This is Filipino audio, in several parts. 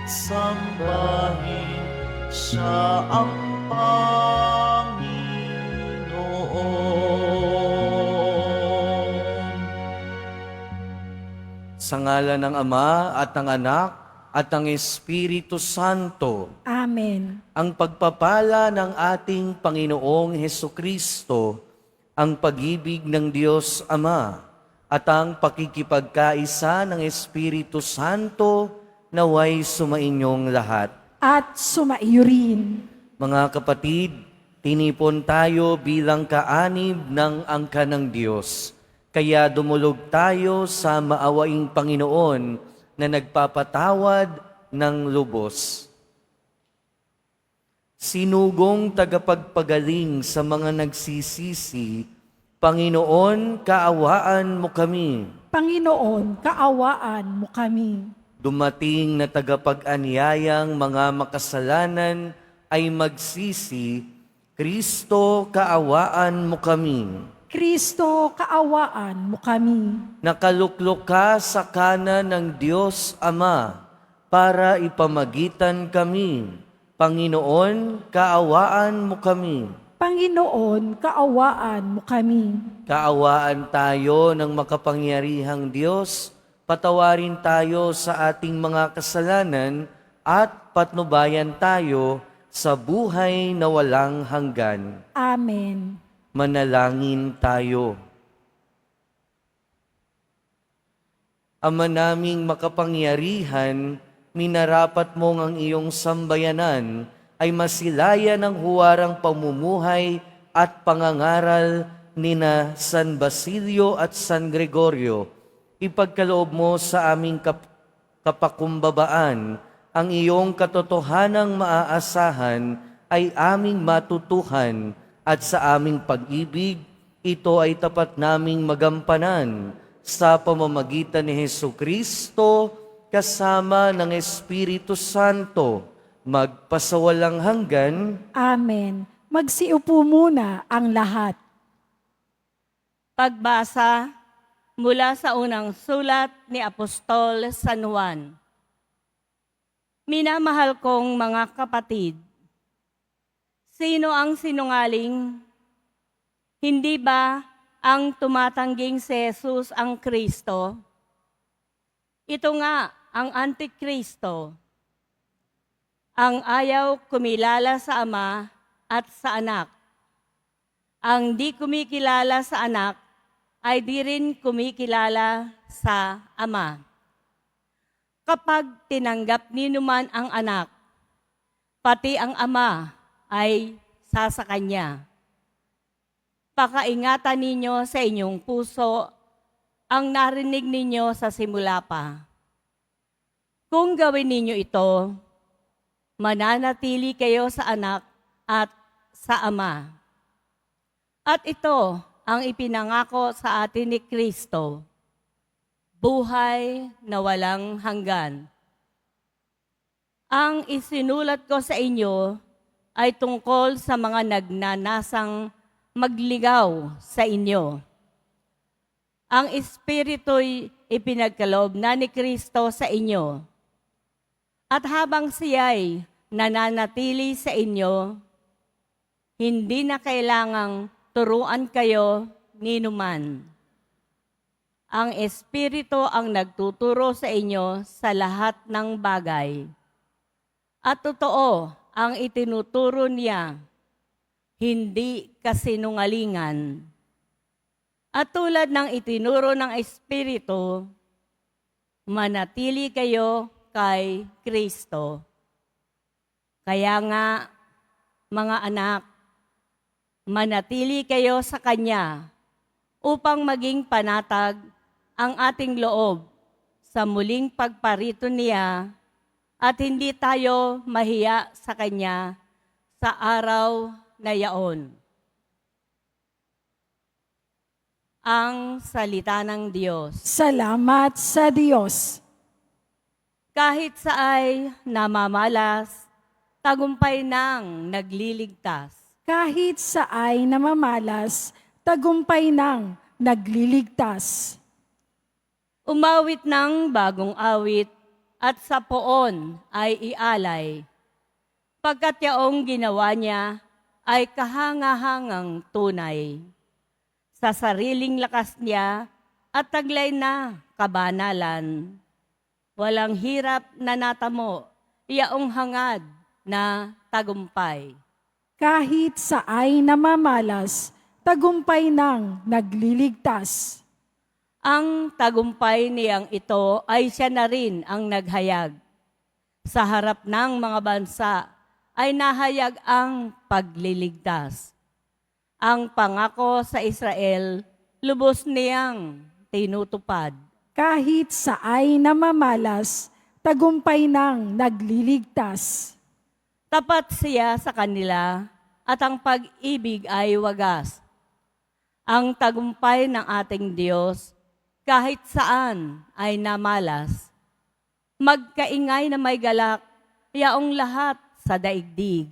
sambahin siya ang Panginoon. Sa ngalan ng Ama at ng Anak at ng Espiritu Santo, Amen. ang pagpapala ng ating Panginoong Hesukristo, ang pag-ibig ng Diyos Ama, at ang pakikipagkaisa ng Espiritu Santo naway sumainyong lahat. At sumaiyo rin. Mga kapatid, tinipon tayo bilang kaanib ng angka ng Diyos. Kaya dumulog tayo sa maawaing Panginoon na nagpapatawad ng lubos. Sinugong tagapagpagaling sa mga nagsisisi, Panginoon, kaawaan mo kami. Panginoon, kaawaan mo kami. Dumating na tagapag-anyayang mga makasalanan ay magsisi, Kristo, kaawaan mo kami. Kristo, kaawaan mo kami. Nakaluklok ka sa kanan ng Diyos Ama para ipamagitan kami. Panginoon, kaawaan mo kami. Panginoon, kaawaan mo kami. Kaawaan tayo ng makapangyarihang Diyos, patawarin tayo sa ating mga kasalanan at patnubayan tayo sa buhay na walang hanggan. Amen. Manalangin tayo. Ama naming makapangyarihan, minarapat mong ang iyong sambayanan ay masilaya ng huwarang pamumuhay at pangangaral nina San Basilio at San Gregorio. Ipagkaloob mo sa aming kapakumbabaan ang iyong katotohanang maaasahan ay aming matutuhan at sa aming pag-ibig, ito ay tapat naming magampanan sa pamamagitan ni Hesukristo kasama ng Espiritu Santo, magpasawalang hanggan. Amen. Magsiupo muna ang lahat. Pagbasa mula sa unang sulat ni Apostol San Juan. Minamahal kong mga kapatid, sino ang sinungaling? Hindi ba ang tumatangging si Jesus ang Kristo? Ito nga ang Antikristo, ang ayaw kumilala sa Ama at sa Anak. Ang di kumikilala sa Anak ay di rin kumikilala sa Ama. Kapag tinanggap ninuman ang Anak, pati ang Ama ay sa Kanya. Pakaingatan ninyo sa inyong puso ang narinig ninyo sa simula pa. Kung gawin ninyo ito, mananatili kayo sa Anak at sa Ama. At ito ang ipinangako sa atin ni Kristo, buhay na walang hanggan. Ang isinulat ko sa inyo ay tungkol sa mga nagnanasang magligaw sa inyo. Ang Espiritu'y ipinagkaloob na ni Kristo sa inyo. At habang siya'y nananatili sa inyo, hindi na kailangang turuan kayo ninuman. Ang Espiritu ang nagtuturo sa inyo sa lahat ng bagay. At totoo ang itinuturo niya, hindi kasinungalingan. At tulad ng itinuro ng Espiritu, manatili kayo kay Kristo. Kaya nga, mga anak, manatili kayo sa Kanya upang maging panatag ang ating loob sa muling pagparito niya at hindi tayo mahiya sa Kanya sa araw na yaon. Ang salita ng Diyos. Salamat sa Diyos. Kahit saay namamalas, tagumpay nang nagliligtas. Kahit sa ay namamalas, tagumpay ng nagliligtas. Umawit ng bagong awit, at sa poon ay ialay. Pagkat yaong ginawa niya ay kahangahangang tunay. Sa sariling lakas niya at taglay na kabanalan. Walang hirap na natamo, yaong hangad na tagumpay. Kahit sa ay namamalas, tagumpay ng nagliligtas. Ang tagumpay niyang ito ay siya na rin ang naghayag. Sa harap ng mga bansa ay nahayag ang pagliligtas. Ang pangako sa Israel, lubos niyang tinutupad. Kahit sa ay namamalas, tagumpay ng nagliligtas. Tapat siya sa kanila at ang pag-ibig ay wagas. Ang tagumpay ng ating Diyos, kahit saan ay namalas. Magkaingay na may galak, yaong lahat sa daigdig.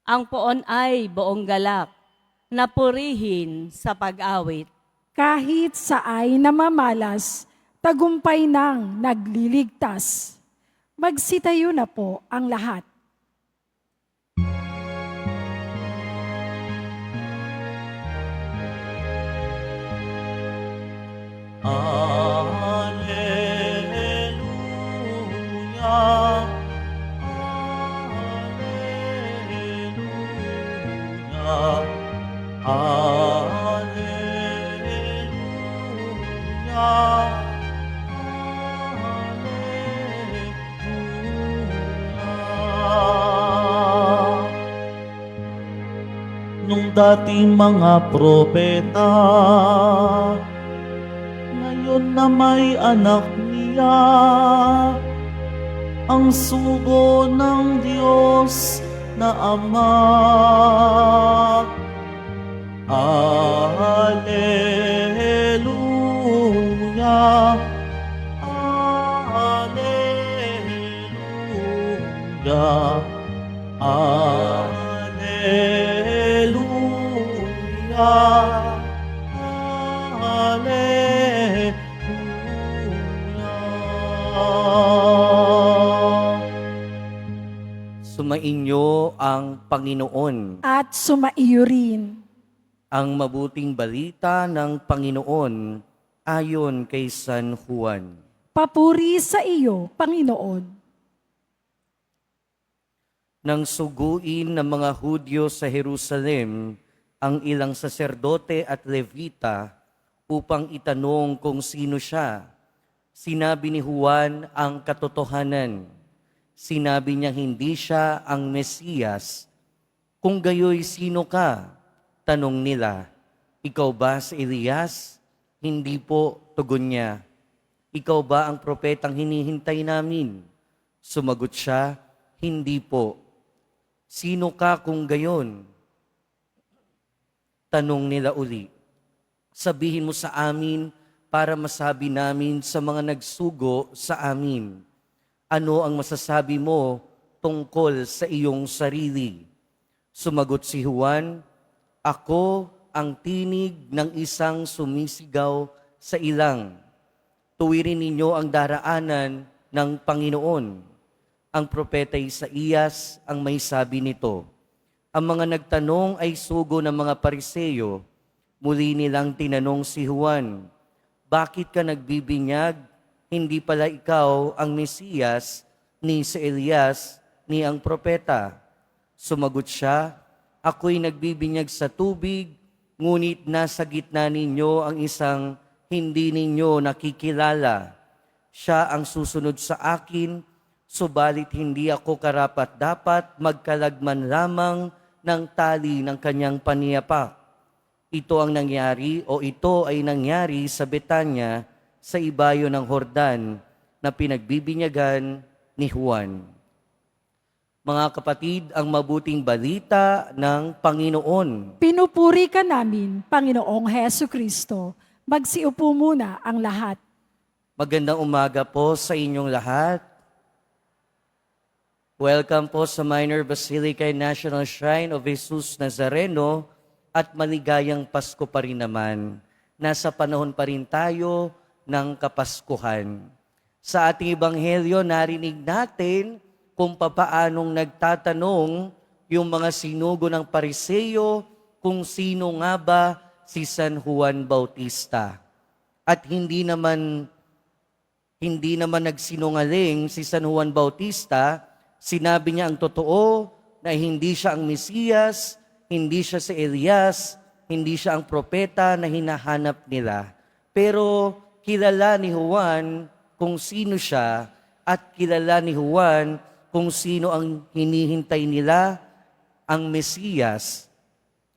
Ang poon ay buong galak, na purihin sa pag-awit. Kahit sa ay namamalas, tagumpay ng nagliligtas. Magsitayo na po ang lahat. Alleluia, Alleluia, Alleluia, Alleluia. Nung dating mga propeta, ngayon na may anak niya, ang sugo ng Diyos na Ama. Alleluia, Alleluia, Alleluia. Sumainyo ang Panginoon. At sumaiyo rin. Ang mabuting balita ng Panginoon ayon kay San Juan. Papuri sa iyo, Panginoon. Nang suguin ng mga Hudyo sa Jerusalem ang ilang saserdote at levita upang itanong kung sino siya, sinabi ni Juan ang katotohanan. Sinabi niya hindi siya ang Mesiyas. Kung gayoy, sino ka? Tanong nila. Ikaw ba si Elias? Hindi po, tugon niya. Ikaw ba ang propetang hinihintay namin? Sumagot siya, hindi po. Sino ka kung gayon? Tanong nila uli. Sabihin mo sa amin para masabi namin sa mga nagsugo sa amin. Ano ang masasabi mo tungkol sa iyong sarili? Sumagot si Juan, ako ang tinig ng isang sumisigaw sa ilang. Tuwirin ninyo ang daraanan ng Panginoon. Ang propeta Isaías ang may sabi nito. Ang mga nagtanong ay sugo ng mga Pariseyo. Muli nilang tinanong si Juan, bakit ka nagbibinyag? Hindi pala ikaw ang Mesiyas, ni si Elias, ni ang propeta. Sumagot siya, ako'y nagbibinyag sa tubig, ngunit nasa gitna ninyo ang isang hindi ninyo nakikilala. Siya ang susunod sa akin, subalit hindi ako karapat-dapat magkalagman lamang ng tali ng kanyang paniyapak. Ito ang nangyari o ito ay nangyari sa Betanya sa ibayo ng Hordan na pinagbibinyagan ni Juan. Mga kapatid, ang mabuting balita ng Panginoon. Pinupuri ka namin, Panginoong Hesu Kristo. Magsiupo muna ang lahat. Magandang umaga po sa inyong lahat. Welcome po sa Minor Basilica and National Shrine of Jesus Nazareno at maligayang Pasko pa rin naman. Nasa panahon pa rin tayo ng Kapaskuhan. Sa ating ebanghelyo, narinig natin kung papaanong nagtatanong yung mga sinugo ng Pariseo kung sino nga ba si San Juan Bautista. At hindi naman nagsinungaling si San Juan Bautista, sinabi niya ang totoo na hindi siya ang Mesiyas, hindi siya si Elias, hindi siya ang propeta na hinahanap nila. Pero kilala ni Juan kung sino siya at kilala ni Juan kung sino ang hinihintay nila, ang Mesiyas.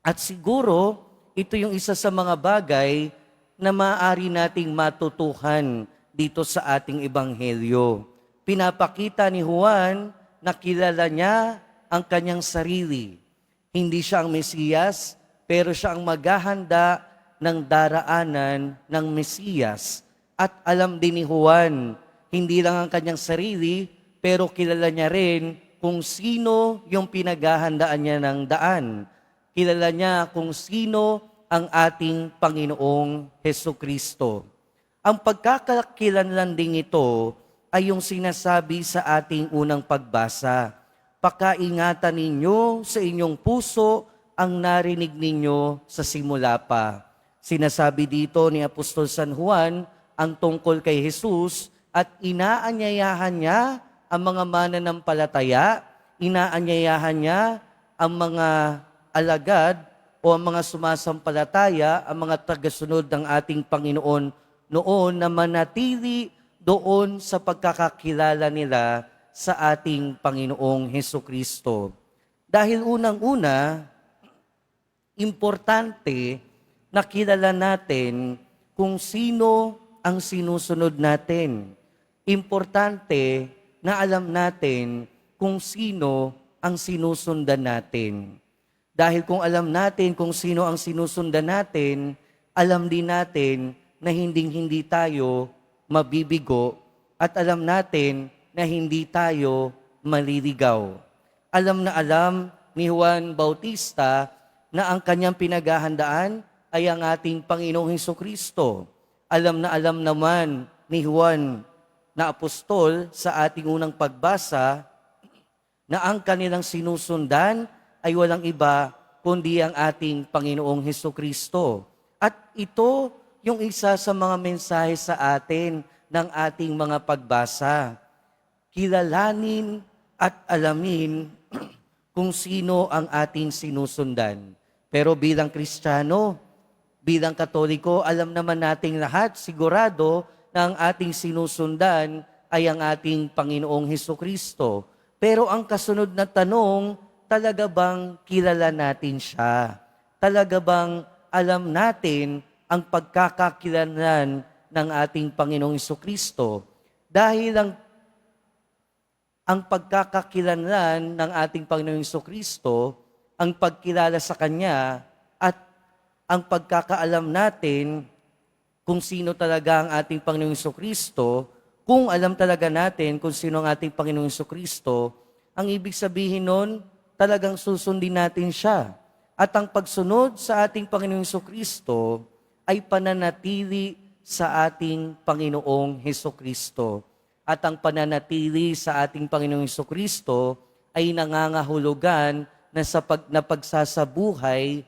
At siguro, ito yung isa sa mga bagay na maaari nating matutuhan dito sa ating ebanghelyo. Pinapakita ni Juan na kilala niya ang kanyang sarili. Hindi siya ang Mesiyas, pero siya ang maghahanda ng daraanan ng Mesiyas. At alam din ni Juan, hindi lang ang kanyang sarili, pero kilala niya rin kung sino yung pinaghahandaan niya ng daan. Kilala niya kung sino ang ating Panginoong Hesukristo. Ang pagkakakilanlan ding ito ay yung sinasabi sa ating unang pagbasa. Pakaingatan ninyo sa inyong puso ang narinig ninyo sa simula pa. Sinasabi dito ni Apostol San Juan ang tungkol kay Jesus at inaanyayahan niya ang mga mananampalataya, inaanyayahan niya ang mga alagad o ang mga sumasampalataya, ang mga tagasunod ng ating Panginoon noon na manatili doon sa pagkakakilala nila sa ating Panginoong Hesukristo. Dahil unang-una, importante na kilala natin kung sino ang sinusunod natin. Importante na alam natin kung sino ang sinusundan natin. Dahil kung alam natin kung sino ang sinusundan natin, alam din natin na hindi tayo mabibigo at alam natin na hindi tayo maliligaw. Alam na alam ni Juan Bautista na ang kanyang pinaghahandaan ay ang ating Panginoong Hesukristo. Alam na alam naman ni Juan na apostol sa ating unang pagbasa na ang kanilang sinusundan ay walang iba kundi ang ating Panginoong Hesukristo. At ito yung isa sa mga mensahe sa atin ng ating mga pagbasa. Kilalanin at alamin kung sino ang ating sinusundan. Pero bilang Kristiyano, bilang Katoliko, alam naman nating lahat, sigurado, na ang ating sinusundan ay ang ating Panginoong Hesukristo. Pero ang kasunod na tanong, talaga bang kilala natin siya? Talaga bang alam natin ang pagkakakilanlan ng ating Panginoong Hesukristo? Dahil ang pagkakakilanlan ng ating Panginoong Hesukristo, ang pagkilala sa Kanya, at ang pagkakaalam natin kung sino talaga ang ating Panginoong Hesukristo, kung alam talaga natin kung sino ang ating Panginoong Hesukristo, ang ibig sabihin nun, talagang susundin natin siya. At ang pagsunod sa ating Panginoong Hesukristo ay pananatili sa ating Panginoong Hesukristo. At ang pananatili sa ating Panginoong Hesukristo ay nangangahulugan na pagsasabuhay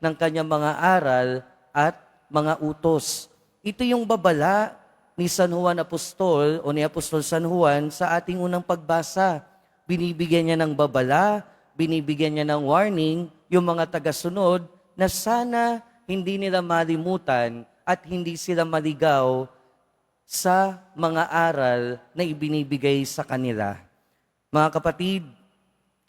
ng kanyang mga aral at mga utos. Ito yung babala ni San Juan Apostol o ni Apostol San Juan sa ating unang pagbasa. Binibigyan niya ng babala, binibigyan niya ng warning yung mga tagasunod na sana hindi nila malimutan at hindi sila maligaw sa mga aral na ibinibigay sa kanila. Mga kapatid,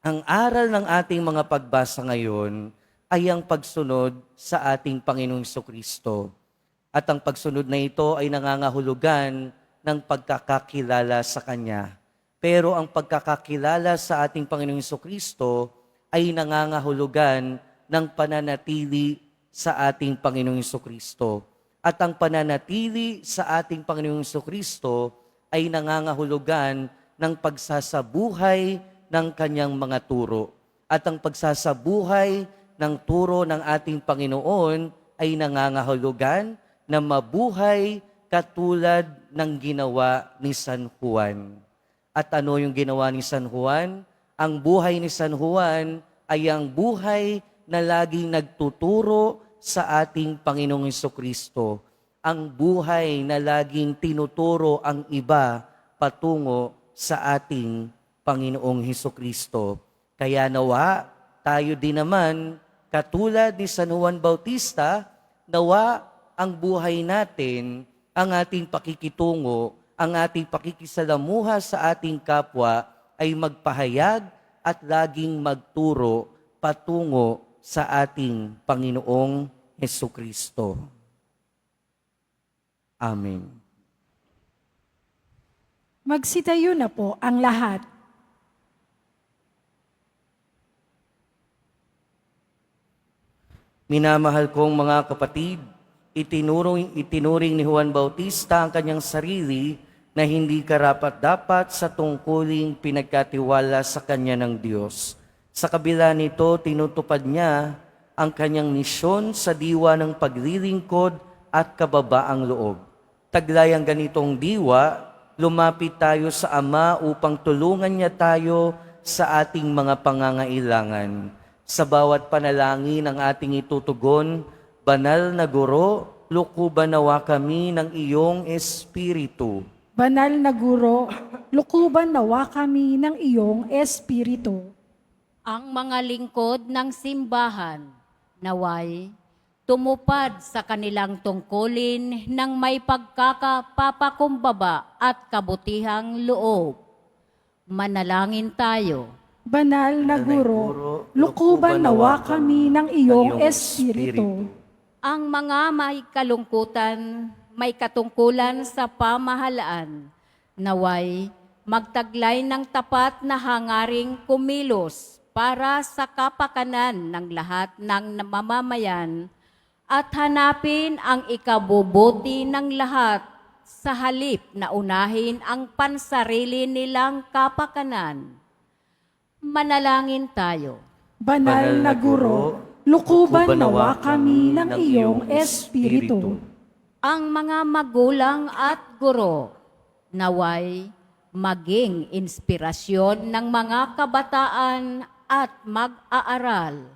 ang aral ng ating mga pagbasa ngayon ay ang pagsunod sa ating Panginoong Hesukristo. At ang pagsunod na ito ay nangangahulugan ng pagkakakilala sa Kanya. Pero ang pagkakakilala sa ating Panginoong Hesukristo ay nangangahulugan ng pananatili sa ating Panginoong Hesukristo. At ang pananatili sa ating Panginoong Hesukristo ay nangangahulugan ng pagsasabuhay ng kanyang mga turo. At ang pagsasabuhay ng turo ng ating Panginoon ay nangangahulugan na mabuhay katulad ng ginawa ni San Juan. At ano yung ginawa ni San Juan? Ang buhay ni San Juan ay ang buhay na laging nagtuturo sa ating Panginoong Hesukristo. Ang buhay na laging tinuturo ang iba patungo sa ating Panginoong Hesukristo. Kaya nawa, tayo din naman, katulad ni San Juan Bautista, nawa ang buhay natin, ang ating pakikitungo, ang ating pakikisalamuha sa ating kapwa ay magpahayag at laging magturo patungo sa ating Panginoong Hesukristo. Amen. Magsitayo na po ang lahat. Minamahal kong mga kapatid, itinuring ni Juan Bautista ang kanyang sarili na hindi karapat-dapat sa tungkuling pinagkatiwala sa kanya ng Diyos. Sa kabila nito, tinutupad niya ang kanyang misyon sa diwa ng paglilingkod at kababaang loob. Taglay ang ganitong diwa, lumapit tayo sa Ama upang tulungan niya tayo sa ating mga pangangailangan. Sa bawat panalangin ang ating itutugon, Banal na Guro, lukuban nawa kami ng iyong Espiritu. Banal na Guro, lukuban nawa kami ng iyong Espiritu. Ang mga lingkod ng simbahan, naway, tumupad sa kanilang tungkulin ng may pagkakapapakumbaba at kabutihang loob. Manalangin tayo. Banal na Guro, lukuban nawa kami ng iyong Espiritu. Ang mga may kalungkutan, may katungkulan sa pamahalaan, naway magtaglay ng tapat na hangaring kumilos para sa kapakanan ng lahat ng mamamayan at hanapin ang ikabubuti ng lahat sa halip na unahin ang pansarili nilang kapakanan. Manalangin tayo. Banal na Guro, lukuban nawa kami ng iyong Espiritu. Ang mga magulang at guro, naway maging inspirasyon ng mga kabataan at mag-aaral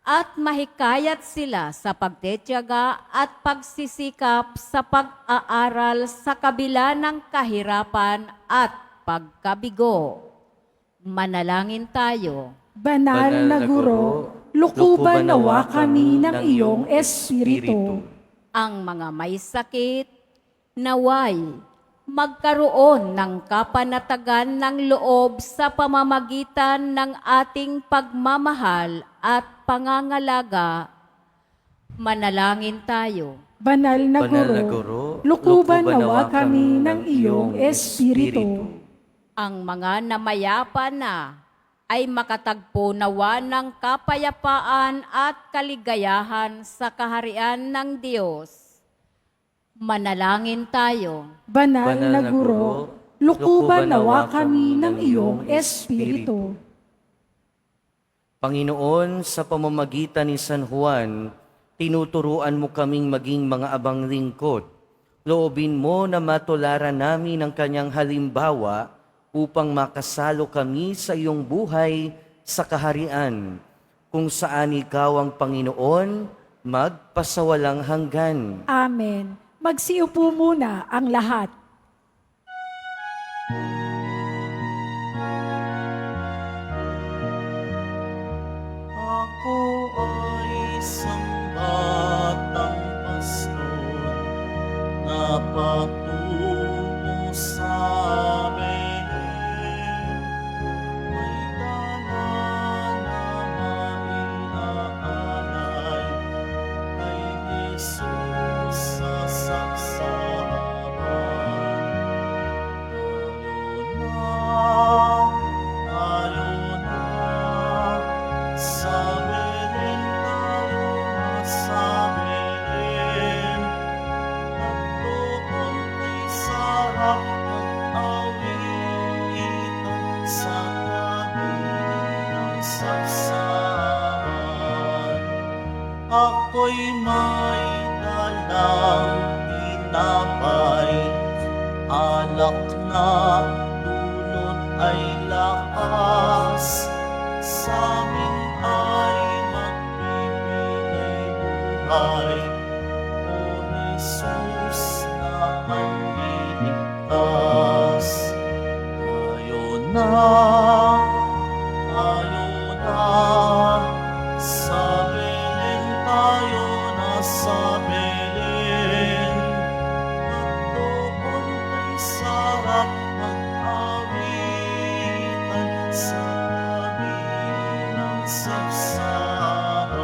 at mahikayat sila sa pagtitiyaga at pagsisikap sa pag-aaral sa kabila ng kahirapan at pagkabigo. Manalangin tayo. Banal na Guro, lukuban nawa kami ng iyong Espiritu. Ang mga may sakit, naway magkaroon ng kapanatagan ng loob sa pamamagitan ng ating pagmamahal at pangangalaga. Manalangin tayo. Banal na Guro, lukuban nawa kami ng iyong Espiritu. Ang mga namayapa na ay makatagpo nawa ng kapayapaan at kaligayahan sa kaharian ng Diyos. Manalangin tayo. Banal na Guro, lukuban nawa kami ng iyong Espiritu. Panginoon, sa pamamagitan ni San Juan, tinuturuan mo kaming maging mga abang lingkod. Loobin mo na matularan namin ang kanyang halimbawa upang makasalo kami sa iyong buhay sa kaharian, kung saan ikaw ang Panginoon, magpasawalang hanggan. Amen. Magsiupo muna ang lahat. Ako ay isang batang pastor na patungo sa Belem. May dala na maiaalay kay Jesus sa saksapan. alak na dulot ay lakas, sa amin ay magbibigay buhay. O Jesus na manliligtas, tayo na, sa Belen tayo na, sa Belen. At doon kay sarap mag-awitan sa tabi ng saksaran.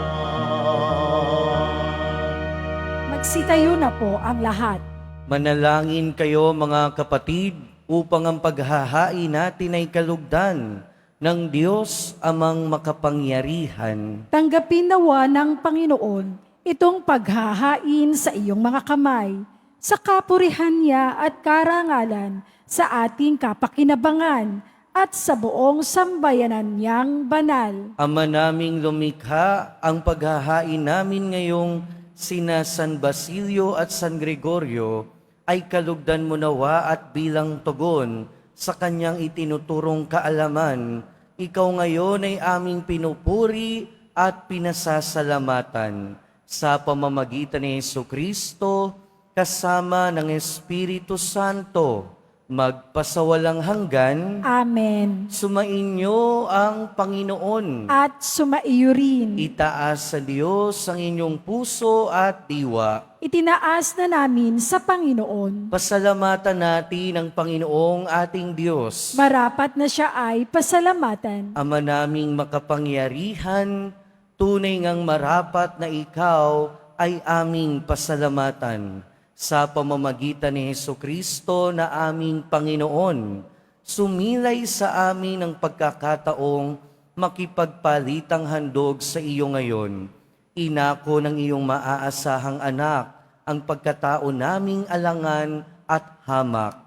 Magsitayo na po ang lahat. Manalangin kayo mga kapatid upang ang paghahain natin ay kalugdan ng Diyos amang makapangyarihan. Tanggapin nawa ng Panginoon itong paghahain sa iyong mga kamay, sa kapurihan niya at karangalan, sa ating kapakinabangan at sa buong sambayanan niyang banal. Ama naming lumikha, ang paghahain namin ngayong sina San Basilio at San Gregorio ay kalugdan mo nawa at bilang tugon sa kanyang itinuturong kaalaman, ikaw ngayon ay aming pinupuri at pinasasalamatan sa pamamagitan ni Jesucristo kasama ng Espiritu Santo, magpasawalang hanggan. Amen. Sumainyo ang Panginoon. At sumaiyo rin. Itaas sa Diyos ang inyong puso at diwa. Itinaas na namin sa Panginoon. Pasalamatan natin ang Panginoong ating Diyos. Marapat na siya ay pasalamatan. Ama naming makapangyarihan, tunay ngang marapat na ikaw ay aming pasalamatan. Sa pamamagitan ni Jesucristo na aming Panginoon, sumilay sa amin ang pagkakataong makipagpalitang handog sa iyo ngayon. Inako ng iyong maaasahang anak ang pagkatao naming alangan at hamak.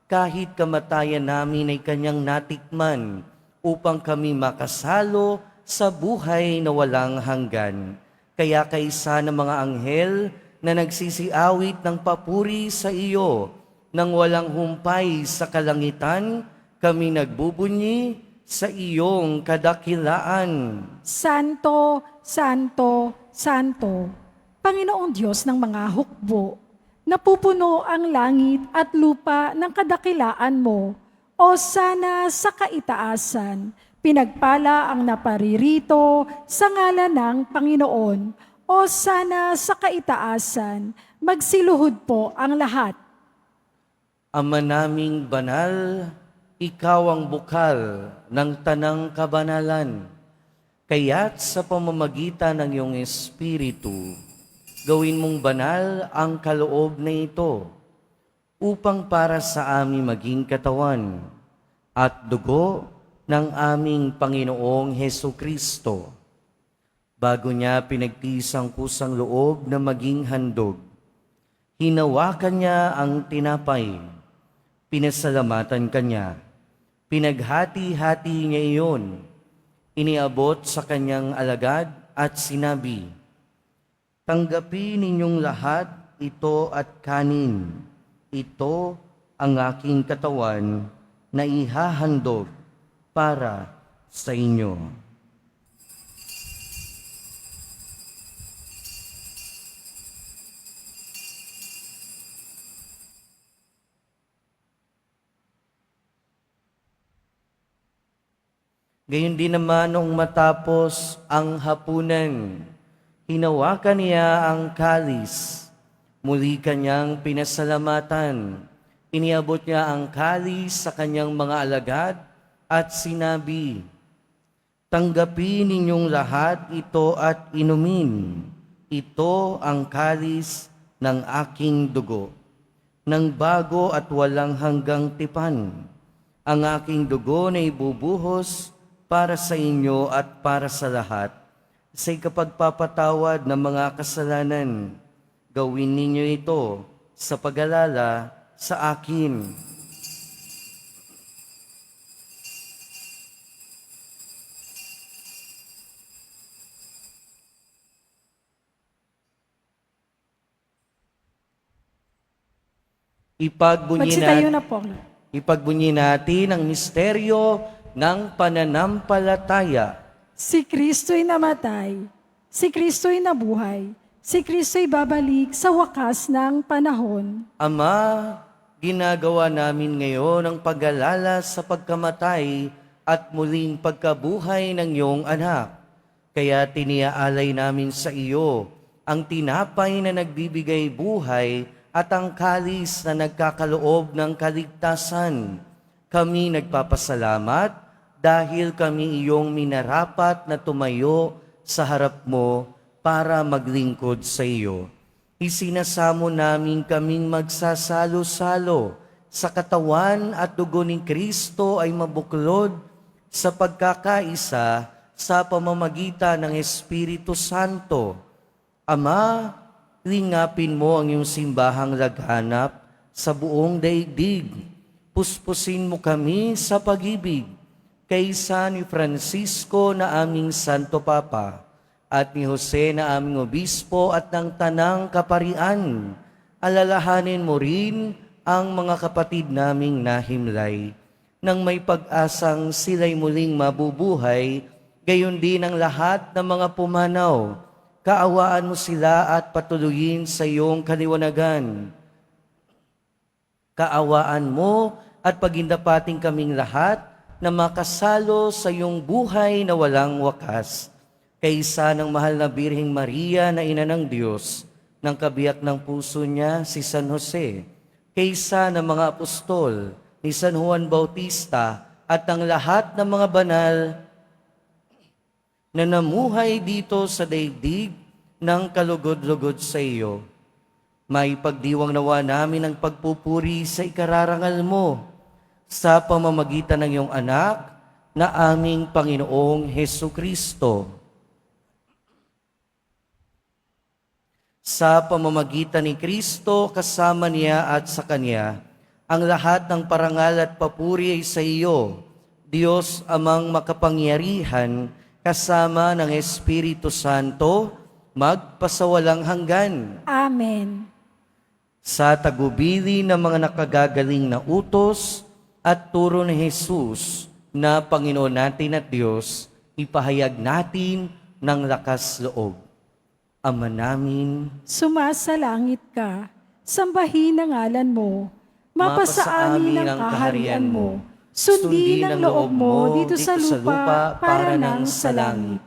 Kahit kamatayan namin ay kanyang natikman upang kami makasalo sa buhay na walang hanggan. Kaya kaisa ng mga anghel na nagsisiawit ng papuri sa iyo, nang walang humpay sa kalangitan, kami nagbubunyi sa iyong kadakilaan. Santo, Santo, Santo, Panginoong Diyos ng mga hukbo, napupuno ang langit at lupa ng kadakilaan mo, o sana sa kaitaasan, pinagpala ang naparirito sa ngalan ng Panginoon, o sana sa kaitaasan, magsiluhod po ang lahat. Ama naming banal, ikaw ang bukal ng tanang kabanalan. Kaya't sa pamamagitan ng iyong Espiritu, gawin mong banal ang kaloob na ito, upang para sa amin maging katawan at dugo ng aming Panginoong Hesukristo. Bago niya pinagtisang kusang loob na maging handog, hinawakan niya ang tinapay, pinasalamatan kanya, pinaghati-hati niya iyon, iniabot sa kanyang alagad at sinabi, "Tanggapin ninyong lahat ito at kanin. Ito ang aking katawan na ihahandog para sa inyo." Gayon din naman nung matapos ang hapunan, hinawakan niya ang kalis. Muli kanyang pinasalamatan. Iniabot niya ang kalis sa kanyang mga alagad at sinabi, "Tanggapin ninyong lahat ito at inumin. Ito ang kalis ng aking dugo, ng bago at walang hanggang tipan. Ang aking dugo na ibubuhos para sa inyo at para sa lahat, sa ikapagpapatawad ng mga kasalanan. Gawin ninyo ito sa pag-alala sa akin." Ipagbunyi Magsitayo na po. Ipagbunyi natin ang misteryo ng pananampalataya. Si Kristo'y namatay, si Kristo'y nabuhay, si Kristo'y babalik sa wakas ng panahon. Ama, ginagawa namin ngayon ang pag-alala sa pagkamatay at muling pagkabuhay ng iyong anak. Kaya tiniaalay namin sa iyo ang tinapay na nagbibigay buhay at ang kalis na nagkakaloob ng kaligtasan. Kami nagpapasalamat dahil kami iyong minarapat na tumayo sa harap mo para maglingkod sa iyo. Isinasamo namin kaming magsasalo-salo sa katawan at dugo ni Kristo ay mabuklod sa pagkakaisa sa pamamagitan ng Espiritu Santo. Ama, lingapin mo ang iyong simbahang laganap sa buong daigdig. Puspusin mo kami sa pag-ibig kaysa ni Francisco na aming Santo Papa at ni Jose na aming Obispo at ng Tanang Kaparian. Alalahanin mo rin ang mga kapatid naming nahimlay nang may pag-asang sila'y muling mabubuhay, gayon din ang lahat ng mga pumanaw. Kaawaan mo sila at patuloyin sa iyong kaliwanagan. Kaawaan mo at pagindapating kaming lahat na makasalo sa iyong buhay na walang wakas. Kaysa ng mahal na Birheng Maria na ina ng Diyos, ng kabiyak ng puso niya si San Jose, kaysa ng mga apostol, ni San Juan Bautista at ang lahat ng mga banal na namuhay dito sa daigdig ng kalugod-lugod sa iyo. May pagdiwang nawa namin ang pagpupuri sa ikararangal mo sa pamamagitan ng iyong anak na aming Panginoong Hesu Kristo. Sa pamamagitan ni Kristo, kasama niya at sa Kanya, ang lahat ng parangal at papuri ay sa iyo, Diyos amang makapangyarihan, kasama ng Espiritu Santo, magpasawalang hanggan. Amen. Sa tagubili ng mga nakagagaling na utos at turo ni Jesus na Panginoon natin at Diyos, ipahayag natin ng lakas loob. Ama namin, Sumasalangit ka, sambahin ang ngalan mo, mapasa amin ang kaharian mo, sundin ang loob mo dito sa lupa para nang sa langit.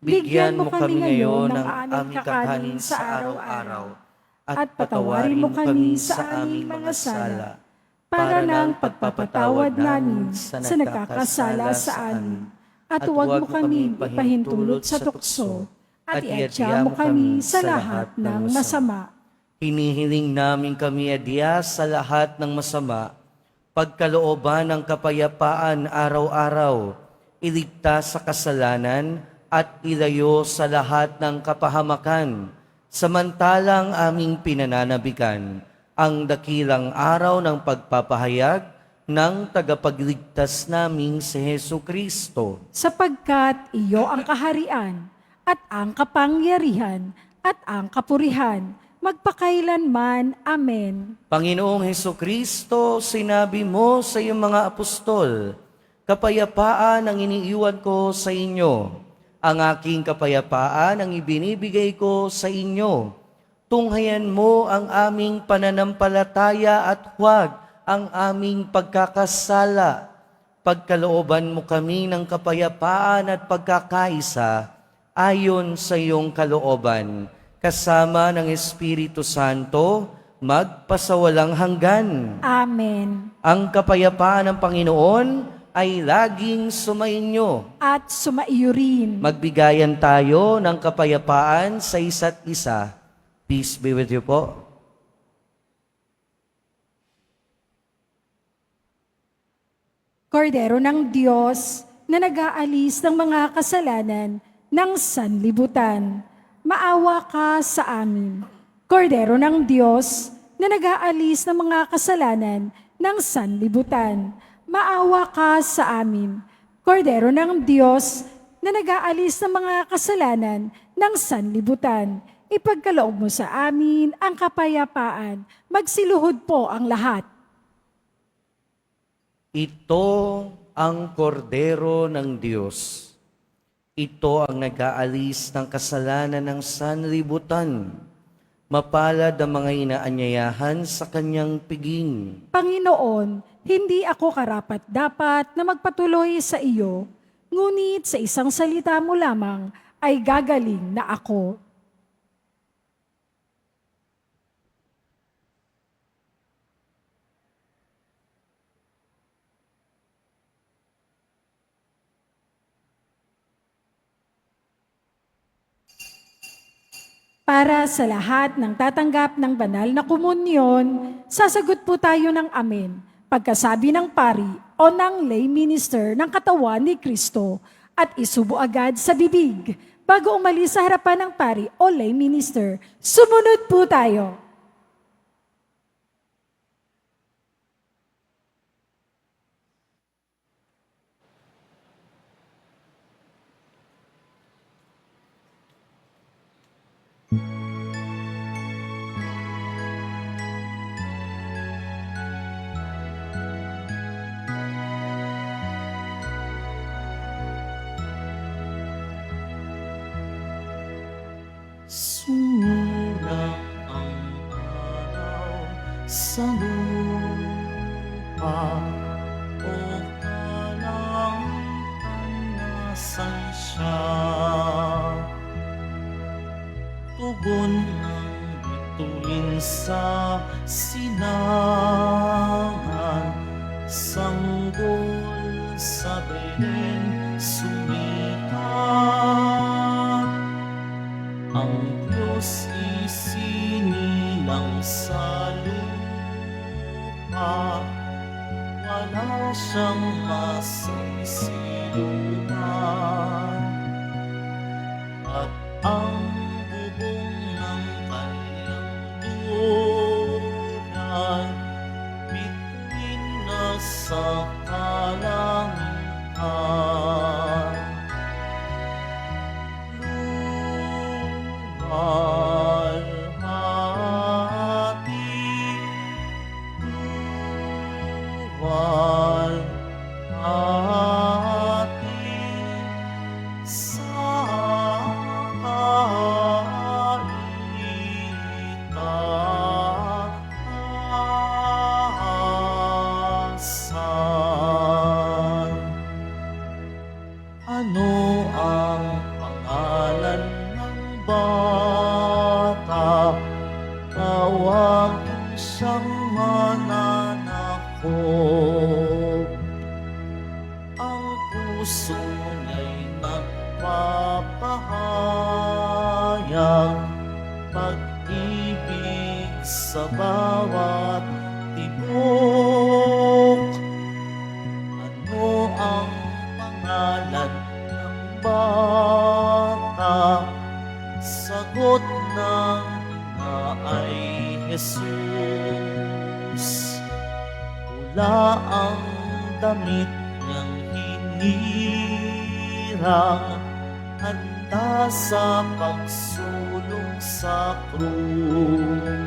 Bigyan mo kami ngayon ng aming kakanin sa araw-araw at patawarin mo kami sa aming mga sala para nang pagpapatawad namin sa nagkakasala sa amin. At huwag mo kami ipahintulot sa tukso at iadya mo kami sa lahat ng masama. hinihiling namin kami adya sa lahat ng masama, pagkalooban ng kapayapaan araw-araw, iligtas sa kasalanan at ilayo sa lahat ng kapahamakan, samantalang aming pinananabikan ang dakilang araw ng pagpapahayag ng tagapagligtas naming si Hesu Kristo. Sapagkat iyo ang kaharian at ang kapangyarihan at ang kapurihan, magpakailanman. Amen. Panginoong Hesu Kristo, sinabi mo sa iyong mga apostol, kapayapaan ang iniiwan ko sa inyo. Ang aking kapayapaan ang ibinibigay ko sa inyo. Tunghayan mo ang aming pananampalataya at huwag ang aming pagkakasala. Pagkalooban mo kami ng kapayapaan at pagkakaisa ayon sa iyong kalooban, kasama ng Espiritu Santo, magpasawalang hanggan. Amen. Ang kapayapaan ng Panginoon ay laging sumainyo. At sumaiyo rin. Magbigayan tayo ng kapayapaan sa isa't isa. Peace be with you po. Kordero ng Diyos na nag-aalis ng mga kasalanan ng sanlibutan, maawa ka sa amin. Kordero ng Diyos na nag-aalis ng mga kasalanan ng sanlibutan, maawa ka sa amin. Kordero ng Diyos na nag-aalis ng mga kasalanan ng sanlibutan, ipagkaloob mo sa amin ang kapayapaan. Magsiluhod po ang lahat. Ito ang kordero ng Diyos. Ito ang nag-aalis ng kasalanan ng sanlibutan. Mapalad ang mga inaanyayahan sa kanyang piging. Panginoon, hindi ako karapat-dapat na magpatuloy sa iyo, ngunit sa isang salita mo lamang ay gagaling na ako. Para sa lahat ng tatanggap ng banal na komunyon, sasagot po tayo ng amen. Pagkasabi ng pari o ng lay minister ng katawan ni Kristo at isubo agad sa bibig. Bago umalis sa harapan ng pari o lay minister, sumunod po tayo. Sumulang ang araw sa lupa, o kalang nasan siya. Tugon ng bituin sa sinangan, sanggol sa Belen sumikat. Ang Diyos isinilang sa lupa, wala siyang masisiluman. At ang bubong ng kanyang luran, bituin na sa kalangitan. Ano ang pangalan ng bata? Tawagin siyang mananakop. Ang puso niya'y nagpapahayag, pag-ibig sa bawat tibok. Ano ang pangalan ng bata? Sagot ng ina ay Jesus. Pula ang damit niyang hinirang, handa sa pagsulong sa krus.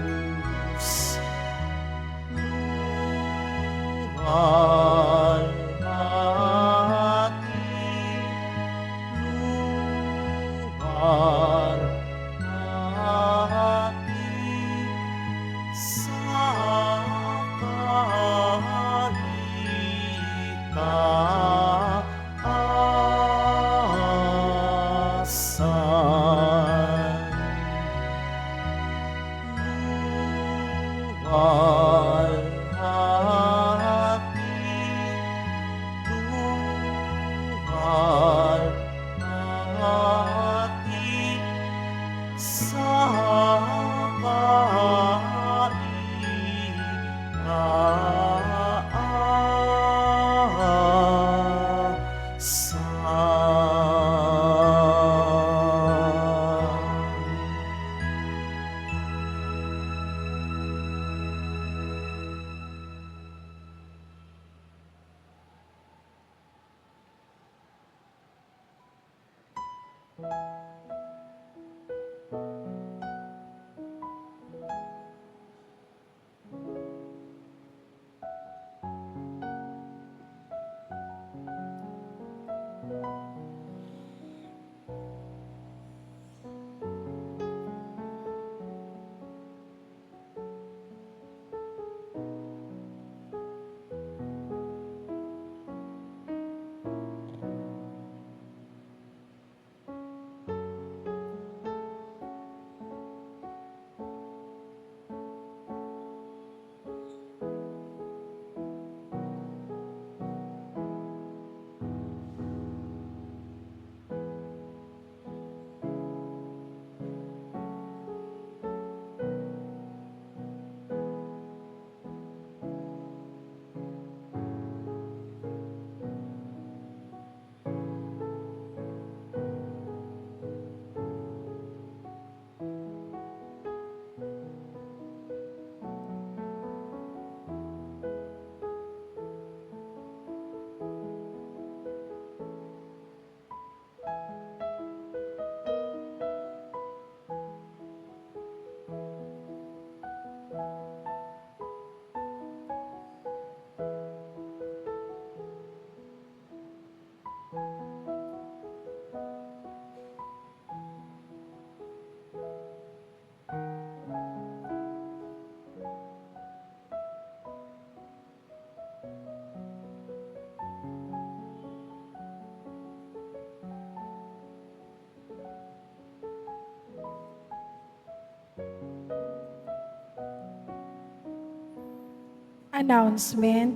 Announcement.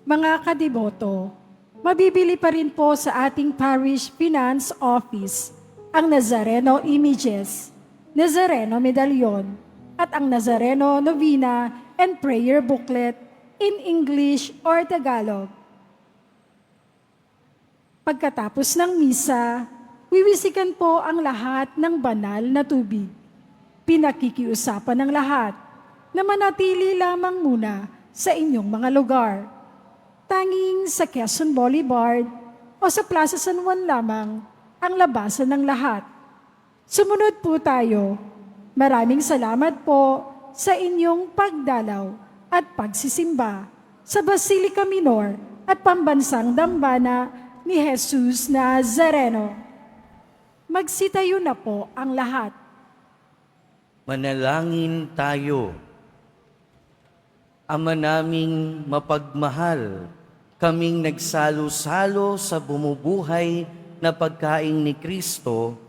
Mga kadiboto, mabibili pa rin po sa ating Parish Finance Office ang Nazareno Images, Nazareno Medallion, at ang Nazareno Novena and Prayer Booklet in English or Tagalog. Pagkatapos ng misa, wiwisikan po ang lahat ng banal na tubig. Pinakikiusapan ng lahat na manatili lamang muna sa inyong mga lugar. Tanging sa Quezon Boulevard o sa Plaza San Juan lamang ang labasan ng lahat. Sumunod po tayo. Maraming salamat po sa inyong pagdalaw at pagsisimba sa Basilica Minor at Pambansang Dambana ni Jesus Nazareno. Magsitayo na po ang lahat. Manalangin tayo. Ama naming mapagmahal, kaming nagsalo-salo sa bumubuhay na pagkain ni Kristo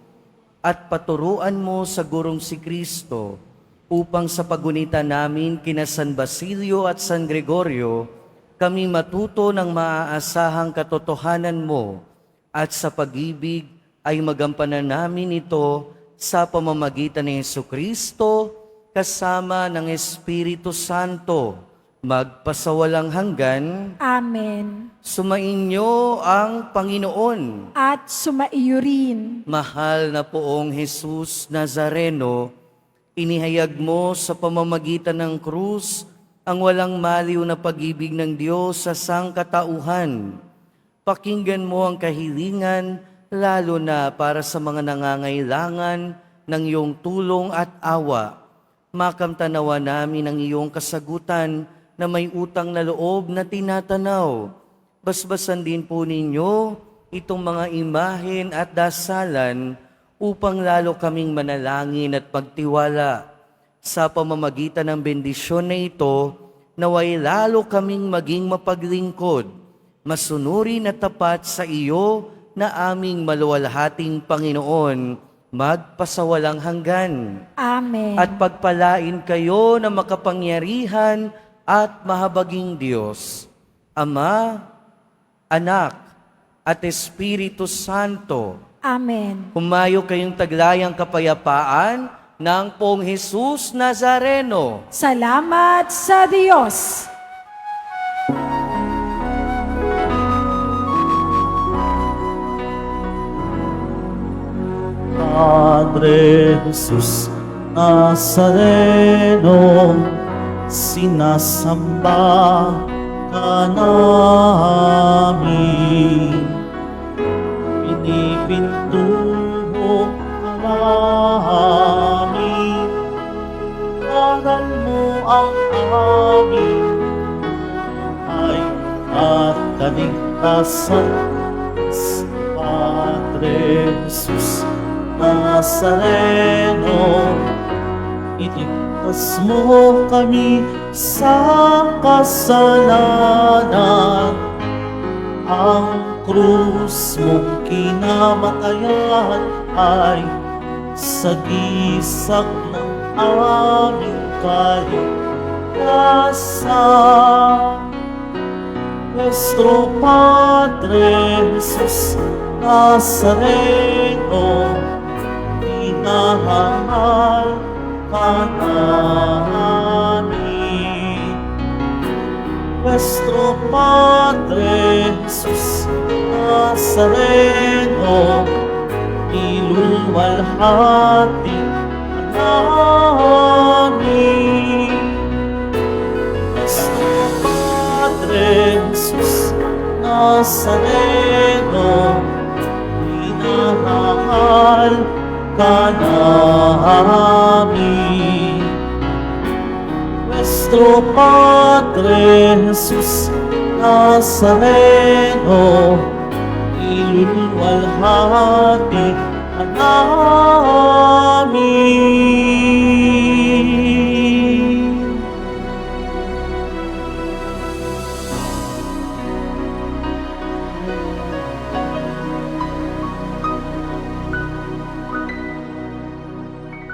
at paturuan mo sa gurong si Kristo upang sa pagunita namin kina San Basilio at San Gregorio, kami matuto ng maaasahang katotohanan mo at sa pag-ibig ay magampanan namin ito sa pamamagitan ni Jesucristo kasama ng Espiritu Santo, magpasawalang hanggan. Amen. Sumainyo ang Panginoon. At sumaiyo rin. Mahal na poong Jesus Nazareno, inihayag mo sa pamamagitan ng krus ang walang maliw na pag-ibig ng Diyos sa sangkatauhan. Pakinggan mo ang kahilingan, lalo na para sa mga nangangailangan ng iyong tulong at awa. Makamtanawa namin ang iyong kasagutan na may utang na loob na tinatanaw. Basbasan din po ninyo itong mga imahen at dasalan upang lalo kaming manalangin at pagtiwala. Sa pamamagitan ng bendisyon na ito, naway lalo kaming maging mapaglingkod, masunurin at tapat sa iyo na aming maluwalhating Panginoon, magpasawalang hanggan. Amen. At pagpalain kayo na makapangyarihan at mahabaging Diyos, Ama, Anak, at Espiritu Santo. Amen. Humayo kayong taglayang kapayapaan ng Poong Jesus Nazareno. Salamat sa Diyos. Padre Jesus Nazareno, sinasamba ka namin. Pinipintuho ka namin, aral mo ang aming buhay at kaligtasan. Padre Jesus Nazareno, iligtas mo kami sa kasalanan. Ang krus mong kinamatayan ay sagisag ng aming kaligtasan. Nuestro Padre Jesus Nazareno, minamahal ka namin. Nuestro Padre Jesus Nazareno, iluluwalhati ka namin. Nuestro Padre Jesus Nazareno, minamahal ka namin. Nuestro Padre Jesus Nazareno, iluluwalhati ka namin.